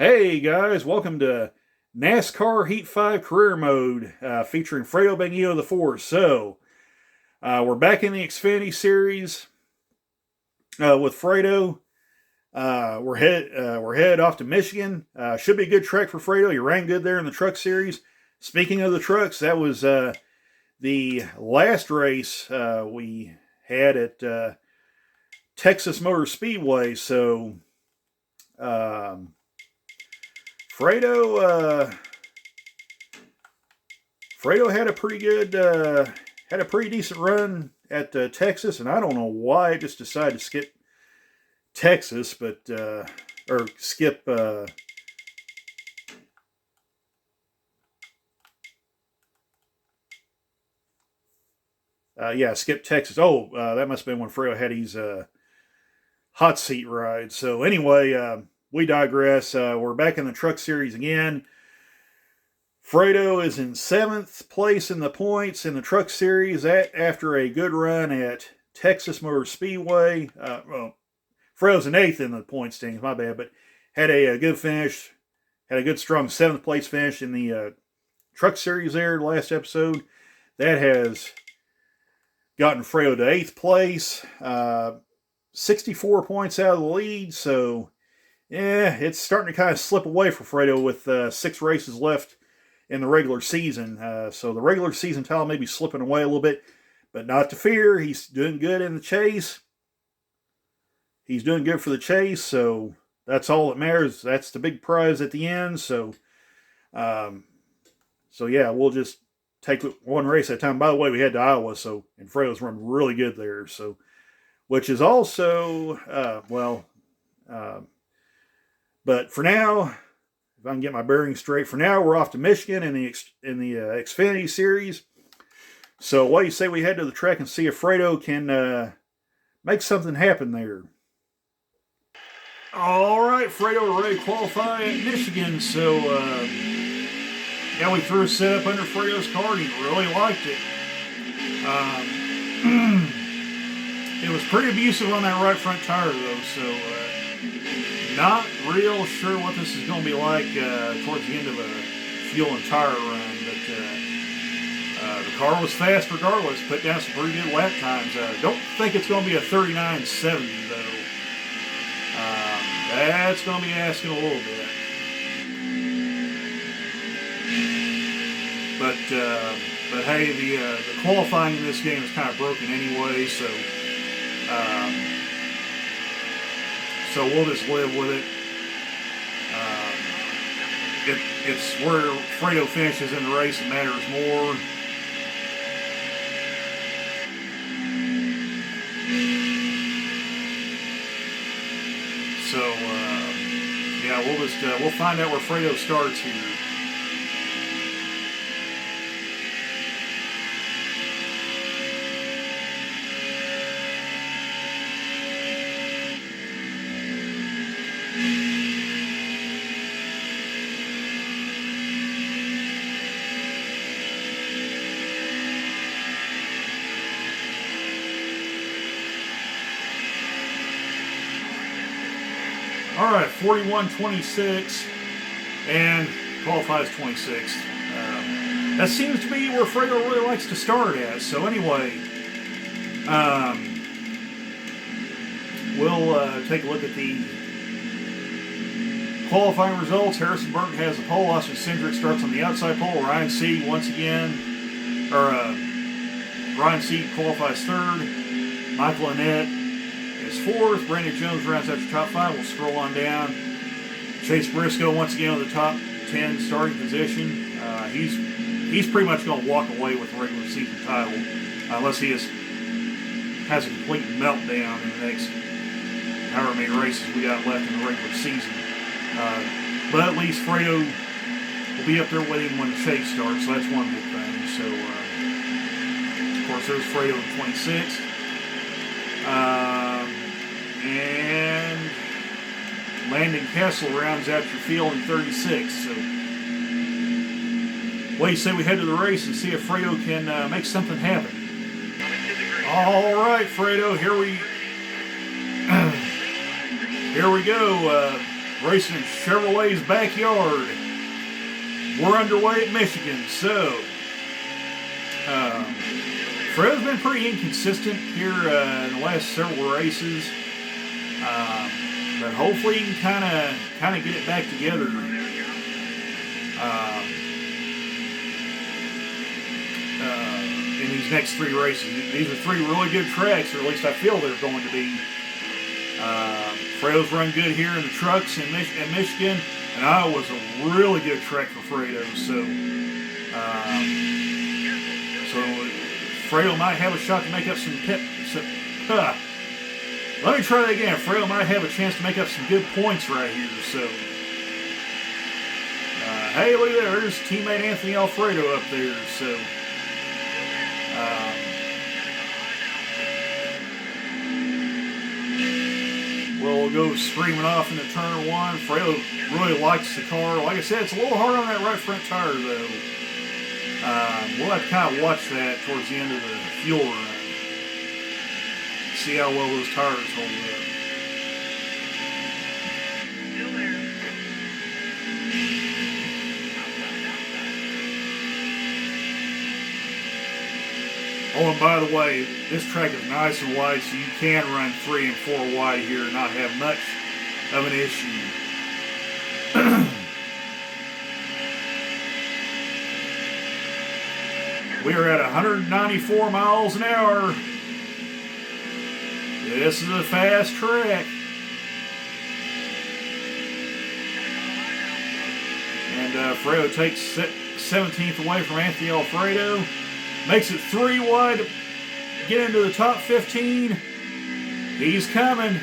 Hey guys, welcome to NASCAR Heat 5 Career Mode featuring Fredo Benio the Force. We're back in the Xfinity Series with Fredo. We're headed off to Michigan. Should be a good track for Fredo. He ran good there in the Truck Series. Speaking of the trucks, that was the last race we had at Texas Motor Speedway. Fredo had a pretty decent run at Texas, and I don't know why I just decided to skip Texas, skip Texas. That must have been when Fredo had his hot seat ride. So anyway, we digress. We're back in the Truck Series again. Fredo is in 7th place in the points in the Truck Series after a good run at Texas Motor Speedway. Fredo's in 8th in the point standings, my bad, but had a good finish. Had a good, strong 7th place finish in the Truck Series there last episode. That has gotten Fredo to 8th place. 64 points out of the lead, so yeah, it's starting to kind of slip away for Fredo with 6 races left in the regular season. So the regular season title may be slipping away a little bit, but not to fear. He's doing good in the chase. He's doing good for the chase, so that's all that matters. That's the big prize at the end. So yeah, we'll just take one race at a time. By the way, we head to Iowa, and Fredo's run really good there. So, which is also but for now, if I can get my bearings straight, for now we're off to Michigan in the Xfinity Series. So what do you say we head to the track and see if Fredo can make something happen there? All right, Fredo, we're ready to qualify at Michigan. So we threw a setup under Fredo's car, and he really liked it. It was pretty abusive on that right front tire, though, so not real sure what this is going to be like towards the end of a fuel and tire run, but the car was fast regardless, put down some pretty good lap times. Don't think it's going to be a 39.70, though. That's going to be asking a little bit. But hey, the qualifying in this game is kind of broken anyway, so we'll just live with it. It's where Fredo finishes in the race that matters more. So we'll find out where Fredo starts here. All right, 41.26 and qualifies 26th. That seems to be where Fredo really likes to start at. So anyway, we'll take a look at the qualifying results. Harrison Burton has the pole. Austin Cindric starts on the outside pole. Ryan Sieg qualifies 3rd. Michael Annett is 4th. Brandon Jones rounds out your top 5. We'll scroll on down. Chase Briscoe once again with the top 10 starting position. He's pretty much going to walk away with the regular season title unless he has a complete meltdown in the next however many races we got left in the regular season. But at least Fredo will be up there with him when the chase starts, so that's one good thing. So, of course, there's Fredo in 26th. And Landon Kessel rounds out your field in 36. So, what do you say we head to the race and see if Fredo can make something happen? All right, Fredo, here we go. racing in Chevrolet's backyard. We're underway at Michigan, so Fredo's been pretty inconsistent here in the last several races, but hopefully he can kind of get it back together. In these next 3 races, these are 3 really good tracks, or at least I feel they're going to be. Fredo's run good here in the trucks in Michigan, and Iowa's a really good track for Fredo. So Fredo might have a shot to make up some let me try that again. Fredo might have a chance to make up some good points right here. So, hey, look at there. There's teammate Anthony Alfredo up there. So, we'll go screaming off into turn 1. Fredo really likes the car. Like I said, it's a little hard on that right front tire, though. We'll have to kind of watch that towards the end of the fuel run. See how well those tires hold up. Still there. Oh, and by the way, this track is nice and wide, so you can run 3 and 4 wide here and not have much of an issue. We are at 194 miles an hour. This is a fast track. And Fredo takes 17th away from Anthony Alfredo. Makes it 3 wide to get into the top 15. He's coming.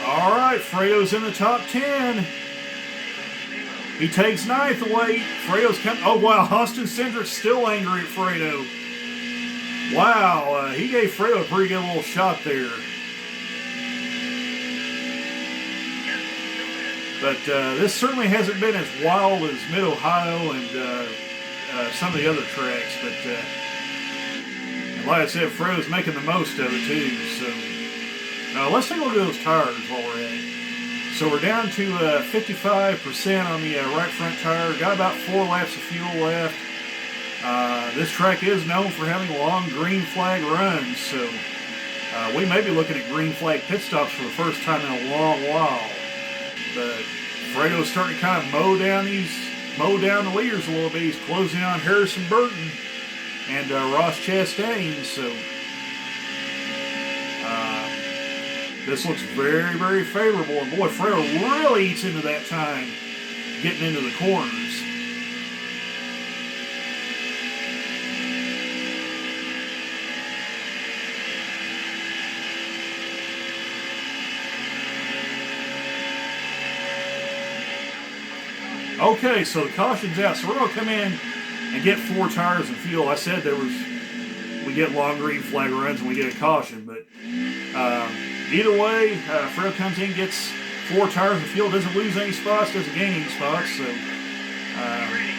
All right, Fredo's in the top 10. He takes 9th away. Fredo's coming. Oh, wow. Austin Cindric's still angry at Fredo. Wow. He gave Fredo a pretty good little shot there. But this certainly hasn't been as wild as Mid-Ohio and some of the other tracks. But like I said, Fredo's making the most of it, too. So let's take a look at those tires while we're at it. So we're down to 55% on the right front tire. Got about 4 laps of fuel left. This track is known for having long green flag runs, so we may be looking at green flag pit stops for the first time in a long while. But Fredo's starting to kind of mow down the leaders a little bit. He's closing on Harrison Burton and Ross Chastain, so this looks very, very favorable. And boy, Fredo really eats into that time getting into the corners. Okay, so the caution's out. So we're going to come in and get 4 tires of fuel. I said we we get long green flag runs and we get a caution. But either way, Fredo comes in, gets 4 tires of fuel, doesn't lose any spots, doesn't gain any spots, so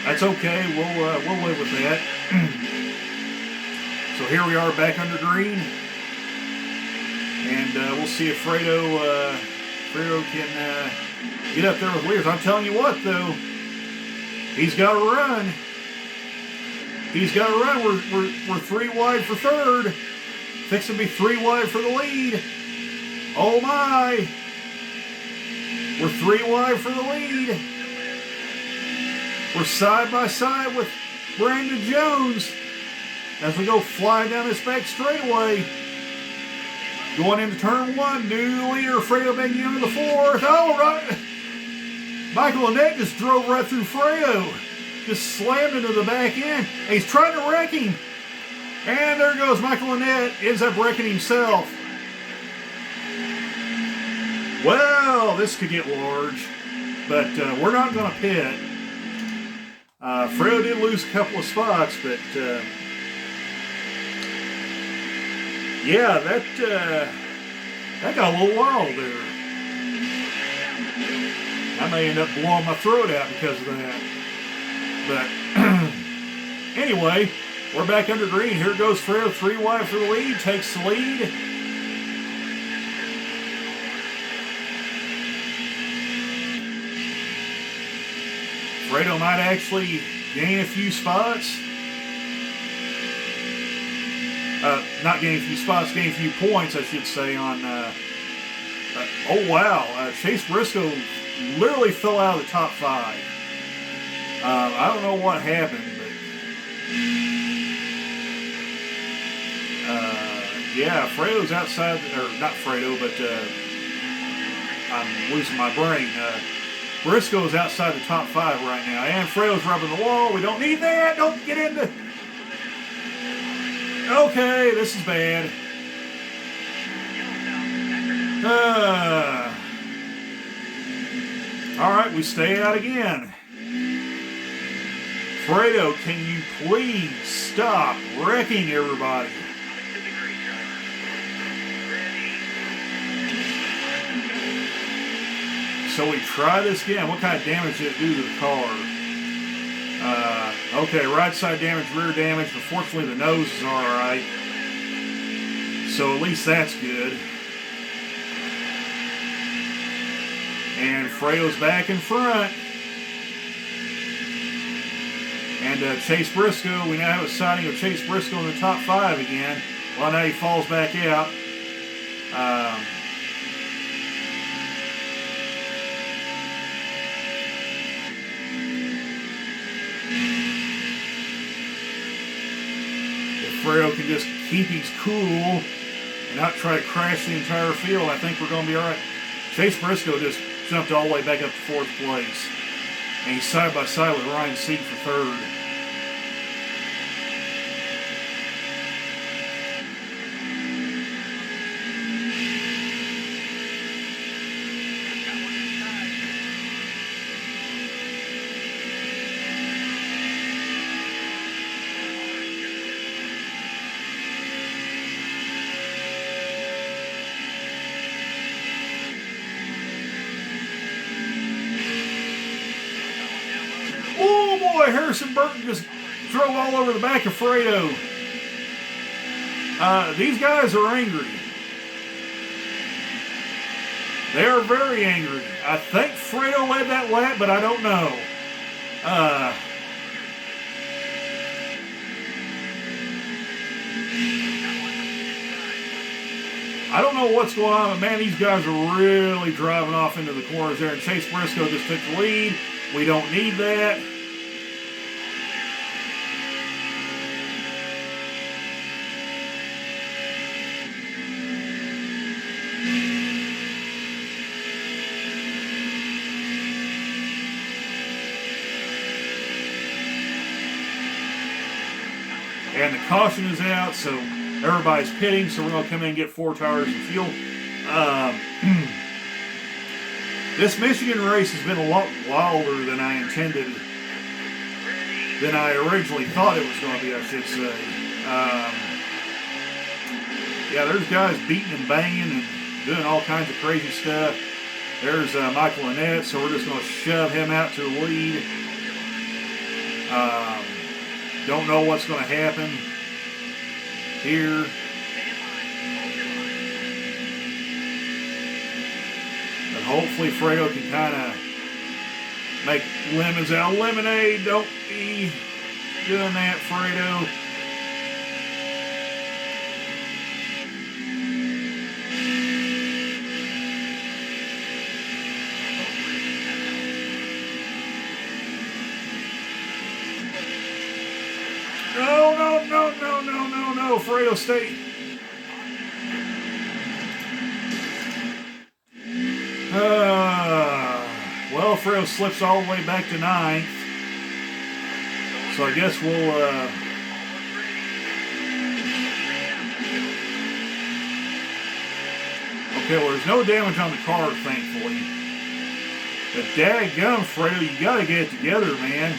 that's okay. We'll live with that. So here we are back under green, and we'll see if Fredo can get up there with Lears. I'm telling you what, though, he's got to run. He's got to run. We're 3 wide for third. Fixing to be 3 wide for the lead. Oh my! We're 3 wide for the lead. We're side by side with Brandon Jones as we go flying down this back straightaway. Going into turn 1, new leader, Fredo back into the 4th. Oh, right. Michael Annette just drove right through Fredo. Just slammed into the back end. And he's trying to wreck him. And there goes Michael Annette. Ends up wrecking himself. Well, this could get large. But we're not going to pit. Fredo did lose a couple of spots, but yeah, that got a little wild there. I may end up blowing my throat out because of that. But anyway, we're back under green. Here goes Fredo, 3 wide for the lead, takes the lead. Fredo might actually gain a few spots. Not gain a few spots, gain a few points, I should say, on... oh, wow. Chase Briscoe literally fell out of the top 5. I don't know what happened, but... yeah, Fredo's outside... Or, not Fredo, but... I'm losing my brain. Briscoe's outside the top 5 right now. And Fredo's rubbing the wall. We don't need that. Don't get into... Okay, this is bad. Alright, we stay out again. Fredo, can you please stop wrecking everybody? So we try this again. What kind of damage did it do to the car? Okay, right side damage, rear damage, but fortunately the nose is alright. So at least that's good. And Fredo's back in front. And Chase Briscoe, we now have a sighting of Chase Briscoe in the top 5 again. Well, now he falls back out. Fredo can just keep his cool and not try to crash the entire field, I think we're going to be all right. Chase Briscoe just jumped all the way back up to 4th place. And he's side by side with Ryan Sieg for 3rd. Harrison Burton just drove all over the back of Fredo. These guys are angry. They are very angry. I think Fredo led that lap, but I don't know. I don't know what's going on, but man, these guys are really driving off into the corners there, and Chase Briscoe just took the lead. We don't need that. And the caution is out, so everybody's pitting, so we're going to come in and get 4 tires of fuel. This Michigan race has been a lot wilder than I intended, than I originally thought it was going to be, I should say. yeah, there's guys beating and banging and doing all kinds of crazy stuff. There's Michael Annette, so we're just going to shove him out to the lead. Don't know what's going to happen here. But hopefully Fredo can kind of make lemons out of lemonade. Don't be doing that, Fredo. No, Fredo, stay. Well, Fredo slips all the way back to 9th. So I guess we'll, okay, well, there's no damage on the car, thankfully. But daggum, Fredo, you gotta get it together, man.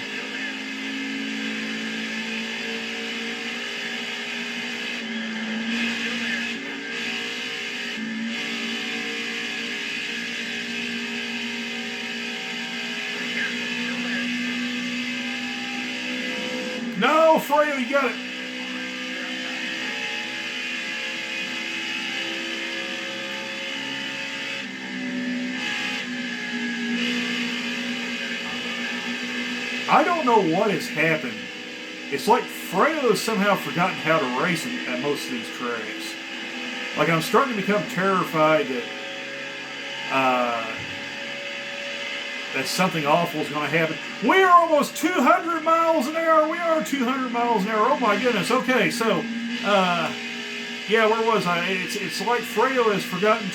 No, Fredo, you got it. I don't know what has happened. It's like Fredo has somehow forgotten how to race at most of these tracks. Like, I'm starting to become terrified that that something awful is going to happen. We are almost 200 miles an hour. We are 200 miles an hour. Oh my goodness. Okay, so, yeah, where was I? It's like Fredo has forgotten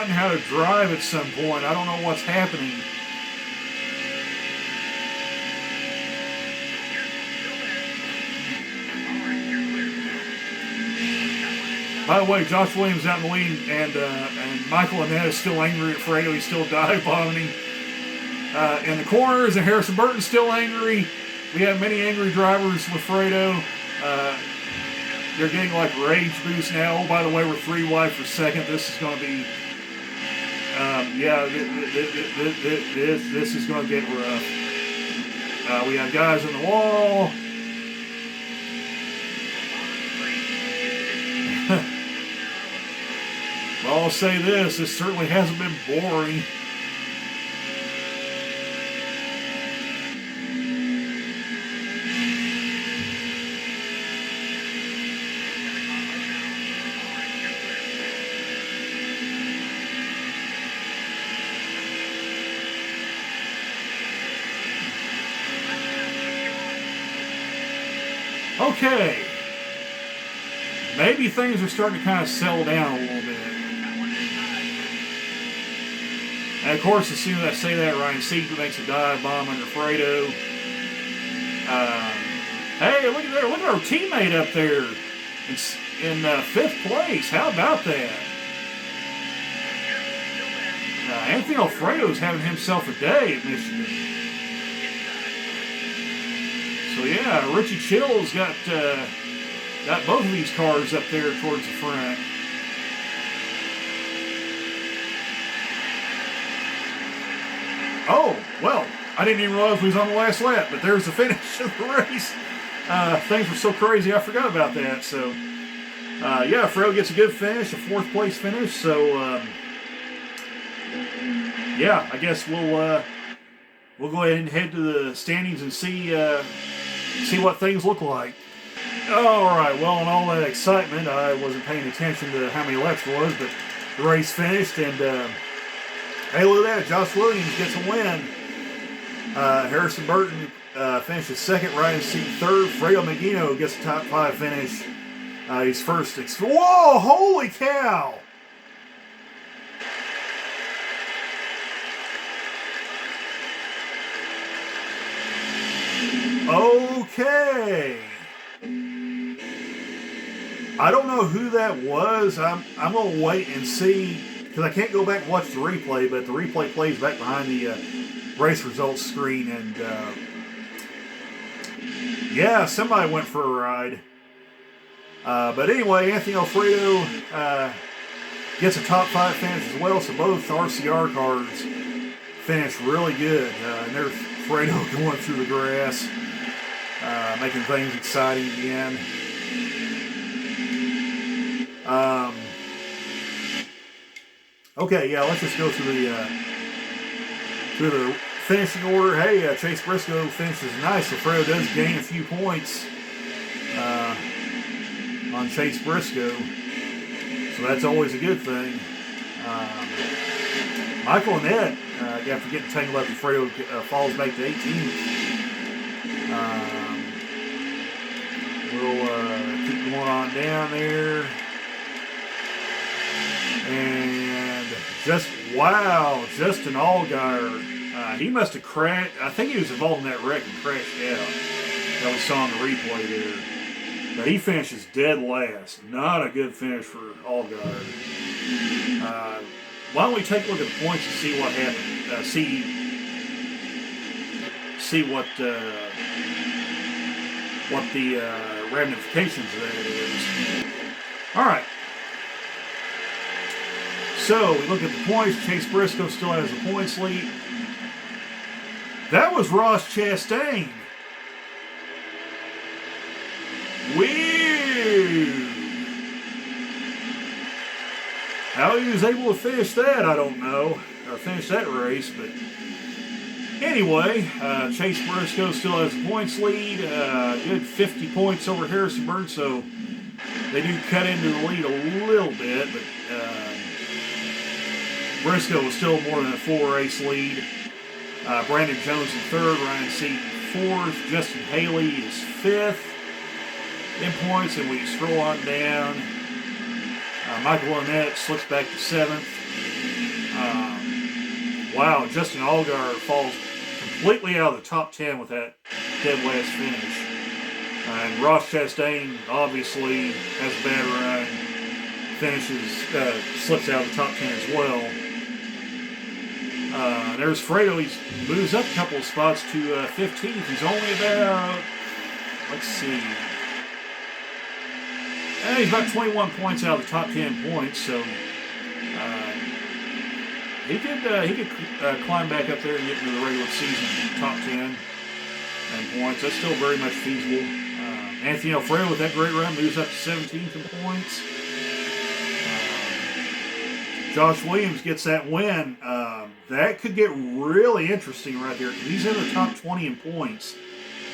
how to drive at some point. I don't know what's happening. By the way, Josh Williams out in the lead, and Michael Annette is still angry at Fredo. He's still dive bombing. In the corners, and Harrison Burton's still angry. We have many angry drivers with Fredo. They're getting like rage boost now. Oh, by the way, we're 3 wide for second. This is going to be, yeah, this is going to get rough. We have guys on the wall. Well, I'll say this certainly hasn't been boring. Okay. Maybe things are starting to kind of settle down a little bit. And of course, as soon as I say that, Ryan Seacrest makes a dive bomb under Fredo. Hey, look at there! Look at our teammate up there in 5th place. How about that? Anthony Alfredo's having himself a day at Michigan. So yeah, Richie Chill's got both of these cars up there towards the front. Oh, well, I didn't even realize we was on the last lap, but there's the finish of the race. Things were so crazy, I forgot about that. So, yeah, Fredo gets a good finish, a 4th place finish. So, yeah, I guess we'll go ahead and head to the standings and see what things look like. All right, well, in all that excitement, I wasn't paying attention to how many laps it was, but the race finished, and hey, look at that, Josh Williams gets a win. Harrison Burton finishes 2nd, Ryan Seat 3rd. Fredo Magino gets a top 5 finish. He's first. Whoa, holy cow! Okay. I don't know who that was. I'm going to wait and see, because I can't go back and watch the replay, but the replay plays back behind the race results screen, and Yeah, somebody went for a ride. But anyway, Anthony Alfredo gets a top 5 finish as well, so both RCR cars finished really good. And there's Fredo going through the grass, making things exciting again. Okay, yeah, let's just go through the finishing order. Hey, Chase Briscoe finishes nice, so Fredo does gain a few points on Chase Briscoe, so that's always a good thing. Michael Annette, after getting tangled up with Fredo, falls back to 18th. We'll keep going on down there. And Justin Allgaier, he must have crashed. I think he was involved in that wreck and crashed out. That we saw on the replay there. But he finishes dead last. Not a good finish for Allgaier. Why don't we take a look at the points and see what happened? See what the ramifications of that is. All right. So we look at the points. Chase Briscoe still has the points lead. That was Ross Chastain. Weird. How he was able to finish that, I don't know. Or finish that race, but anyway, Chase Briscoe still has the points lead. Good 50 points over Harrisonburg, so they do cut into the lead a little bit, but Briscoe was still more than a 4-race lead. Brandon Jones in 3rd, Ryan Seaton 4th, Justin Haley is 5th in points, and we scroll on down. Michael Annette slips back to 7th. Wow, Justin Allgaier falls completely out of the top 10 with that dead last finish. And Ross Chastain obviously has a bad run, slips out of the top 10 as well. There's Fredo. He moves up a couple of spots to 15th. He's only about, let's see, he's about 21 points out of the top 10 points, so he could climb back up there and get into the regular season top 10 and points. That's still very much feasible. Anthony Alfredo with that great run moves up to 17th in points. Josh Williams gets that win. That could get really interesting right there, because he's in the top 20 in points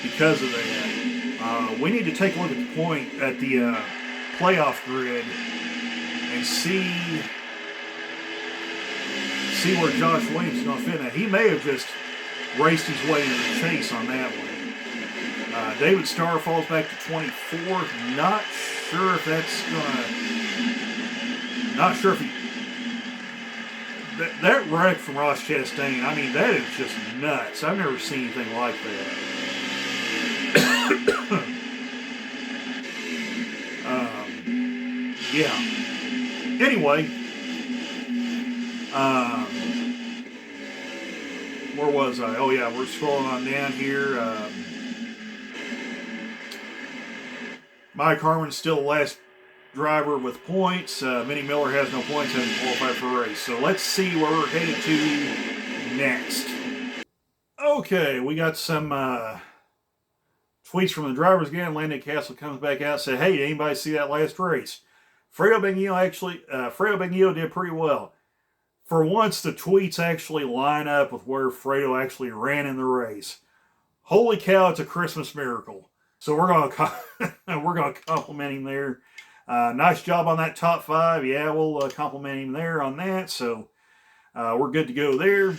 because of that. We need to take a look at the playoff grid and see where Josh Williams is going to fit in that. He may have just raced his way into the chase on that one. David Starr falls back to 24th. Not sure if that's going to... Not sure if he... That wreck from Ross Chastain, I mean, that is just nuts. I've never seen anything like that. Yeah. Anyway, where was I? Oh, yeah, we're scrolling on down here. Mike Harmon's still the last driver with points. Minnie Miller has no points, hasn't qualified for a race. So let's see where we're headed to next. Okay, we got some tweets from the drivers again. Landon Castle comes back out and said, "Hey, did anybody see that last race? Fredo Benguillo did pretty well. For once, the tweets actually line up with where Fredo actually ran in the race. Holy cow, it's a Christmas miracle." So we're gonna compliment him there. Nice job on that top 5. Yeah, we'll compliment him there on that. So we're good to go there.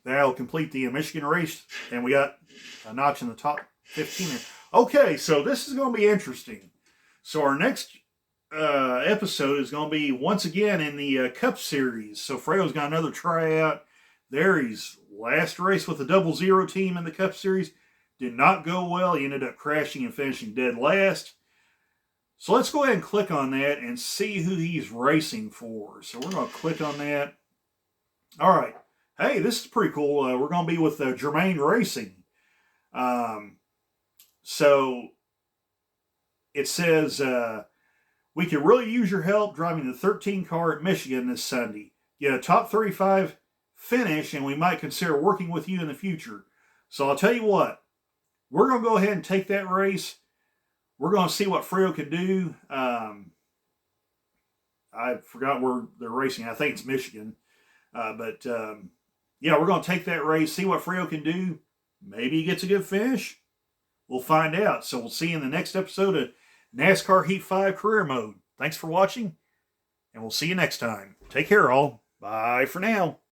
That'll complete the Michigan race, and we got a notch in the top 15 there. Okay, so this is going to be interesting. So our next episode is going to be once again in the Cup Series. So Fredo's got another tryout there. He's last race with the 00 team in the Cup Series. Did not go well. He ended up crashing and finishing dead last. So let's go ahead and click on that and see who he's racing for. So we're going to click on that. All right. Hey, this is pretty cool. We're going to be with Germain Racing. So it says, we could really use your help driving the 13 car at Michigan this Sunday. Get a top 35 finish, and we might consider working with you in the future. So I'll tell you what, we're going to go ahead and take that race. We're going to see what Fredo can do. I forgot where they're racing. I think it's Michigan. Yeah, we're going to take that race, see what Fredo can do. Maybe he gets a good finish. We'll find out. So we'll see you in the next episode of NASCAR Heat 5 Career Mode. Thanks for watching, and we'll see you next time. Take care, all. Bye for now.